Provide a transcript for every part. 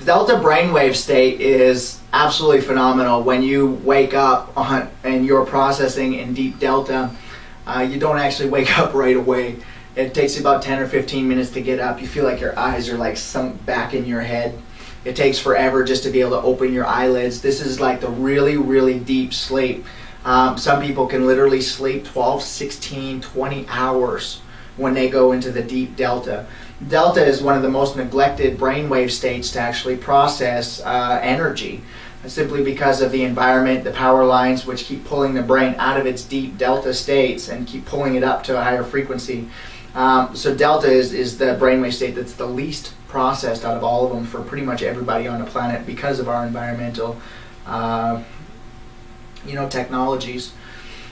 Delta brainwave state is absolutely phenomenal. When you wake up and you're processing in deep delta, you don't actually wake up right away. It takes you about 10 or 15 minutes to get up. You feel like your eyes are like sunk back in your head. It takes forever just to be able to open your eyelids. This is like the really, really deep sleep. Some people can literally sleep 12, 16, 20 hours when they go into the deep delta. Delta is one of the most neglected brainwave states to actually process energy, simply because of the environment, the power lines, which keep pulling the brain out of its deep delta states and keep pulling it up to a higher frequency. So delta is the brainwave state that's the least processed out of all of them for pretty much everybody on the planet because of our environmental technologies.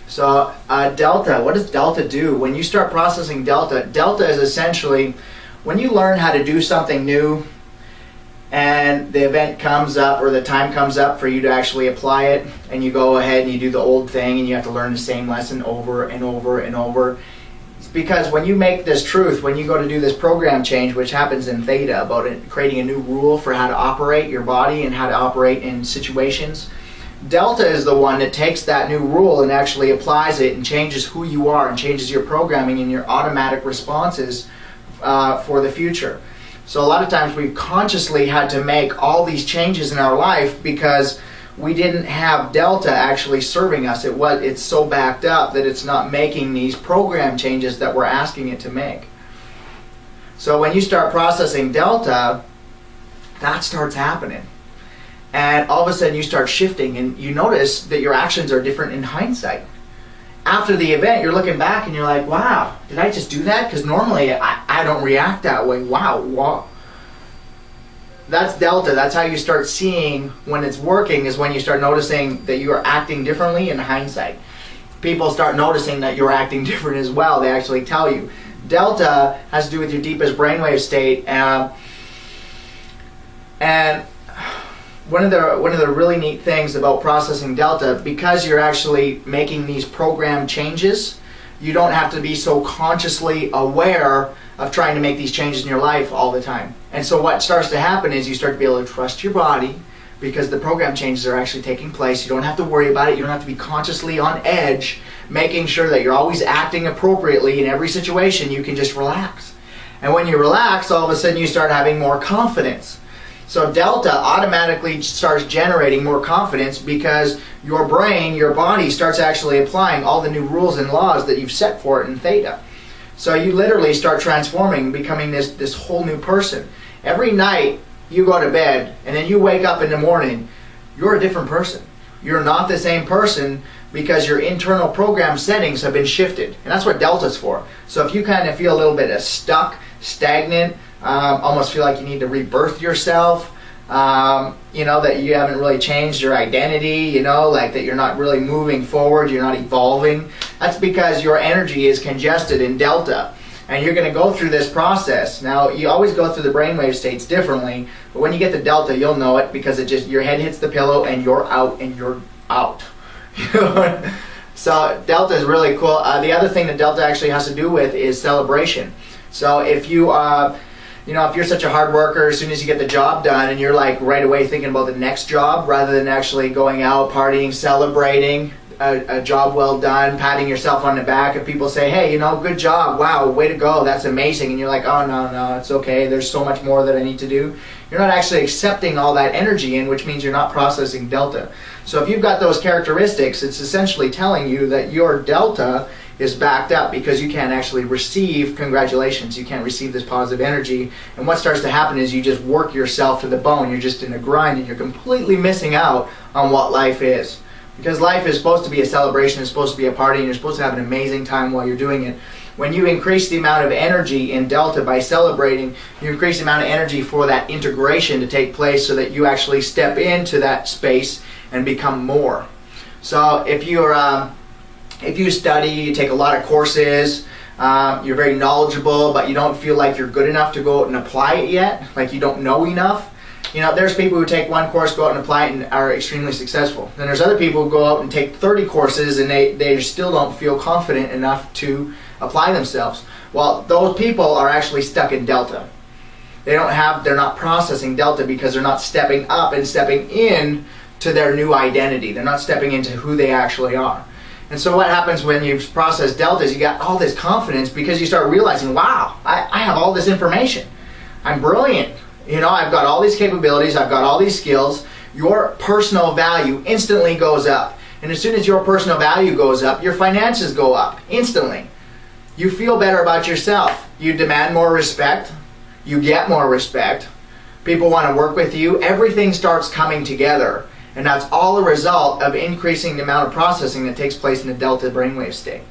So delta, what does delta do? When you start processing delta, delta is essentially when you learn how to do something new and the event comes up or the time comes up for you to actually apply it, and you go ahead and you do the old thing and you have to learn the same lesson over and over and over. It's because when you make this truth, when you go to do this program change, which happens in theta, about creating a new rule for how to operate your body and how to operate in situations, delta is the one that takes that new rule and actually applies it and changes who you are and changes your programming and your automatic responses for the future. So a lot of times we've consciously had to make all these changes in our life because we didn't have delta actually serving us. It's so backed up that it's not making these program changes that we're asking it to make. So when you start processing delta, that starts happening. And all of a sudden you start shifting and you notice that your actions are different in hindsight. After the event, you're looking back and you're like, wow, did I just do that? Because normally I don't react that way. Wow. That's delta. That's how you start seeing when it's working, is when you start noticing that you are acting differently in hindsight. People start noticing that you're acting different as well. They actually tell you. Delta has to do with your deepest brainwave state. And one of the really neat things about processing delta, because you're actually making these program changes, you don't have to be so consciously aware of trying to make these changes in your life all the time. And so what starts to happen is you start to be able to trust your body because the program changes are actually taking place. You don't have to worry about it. You don't have to be consciously on edge, making sure that you're always acting appropriately in every situation. You can just relax. And when you relax, all of a sudden you start having more confidence. So delta automatically starts generating more confidence because your brain, your body starts actually applying all the new rules and laws that you've set for it in theta. So you literally start transforming, becoming this whole new person. Every night you go to bed and then you wake up in the morning, you're a different person. You're not the same person because your internal program settings have been shifted. And that's what delta's for. So if you kind of feel a little bit stuck, stagnant, almost feel like you need to rebirth yourself, that you haven't really changed your identity, like that you're not really moving forward, you're not evolving. That's because your energy is congested in delta. And you're going to go through this process. Now, you always go through the brainwave states differently, but when you get to delta, you'll know it because your head hits the pillow and you're out and you're out. So delta is really cool. The other thing that delta actually has to do with is celebration. So if if you're such a hard worker, as soon as you get the job done and you're like right away thinking about the next job rather than actually going out, partying, celebrating a job well done, patting yourself on the back, if people say, hey, good job, wow, way to go, that's amazing, and you're like, oh, no, it's okay, there's so much more that I need to do. You're not actually accepting all that energy in, which means you're not processing delta. So if you've got those characteristics, it's essentially telling you that your delta is backed up because you can't actually receive congratulations. You can't receive this positive energy. And what starts to happen is you just work yourself to the bone. You're just in a grind and you're completely missing out on what life is. Because life is supposed to be a celebration, it's supposed to be a party, and you're supposed to have an amazing time while you're doing it. When you increase the amount of energy in delta by celebrating, you increase the amount of energy for that integration to take place so that you actually step into that space and become more. So if you study, you take a lot of courses, you're very knowledgeable, but you don't feel like you're good enough to go out and apply it yet, like you don't know enough. There's people who take one course, go out and apply it, and are extremely successful. Then there's other people who go out and take 30 courses, and they still don't feel confident enough to apply themselves. Well, those people are actually stuck in delta. They're not processing delta because they're not stepping up and stepping in to their new identity. They're not stepping into who they actually are. And so what happens when you process delta is you got all this confidence because you start realizing, wow, I have all this information. I'm brilliant. You know, I've got all these capabilities, I've got all these skills. Your personal value instantly goes up. And as soon as your personal value goes up, your finances go up instantly. You feel better about yourself. You demand more respect. You get more respect. People want to work with you. Everything starts coming together. And that's all a result of increasing the amount of processing that takes place in the delta brainwave state.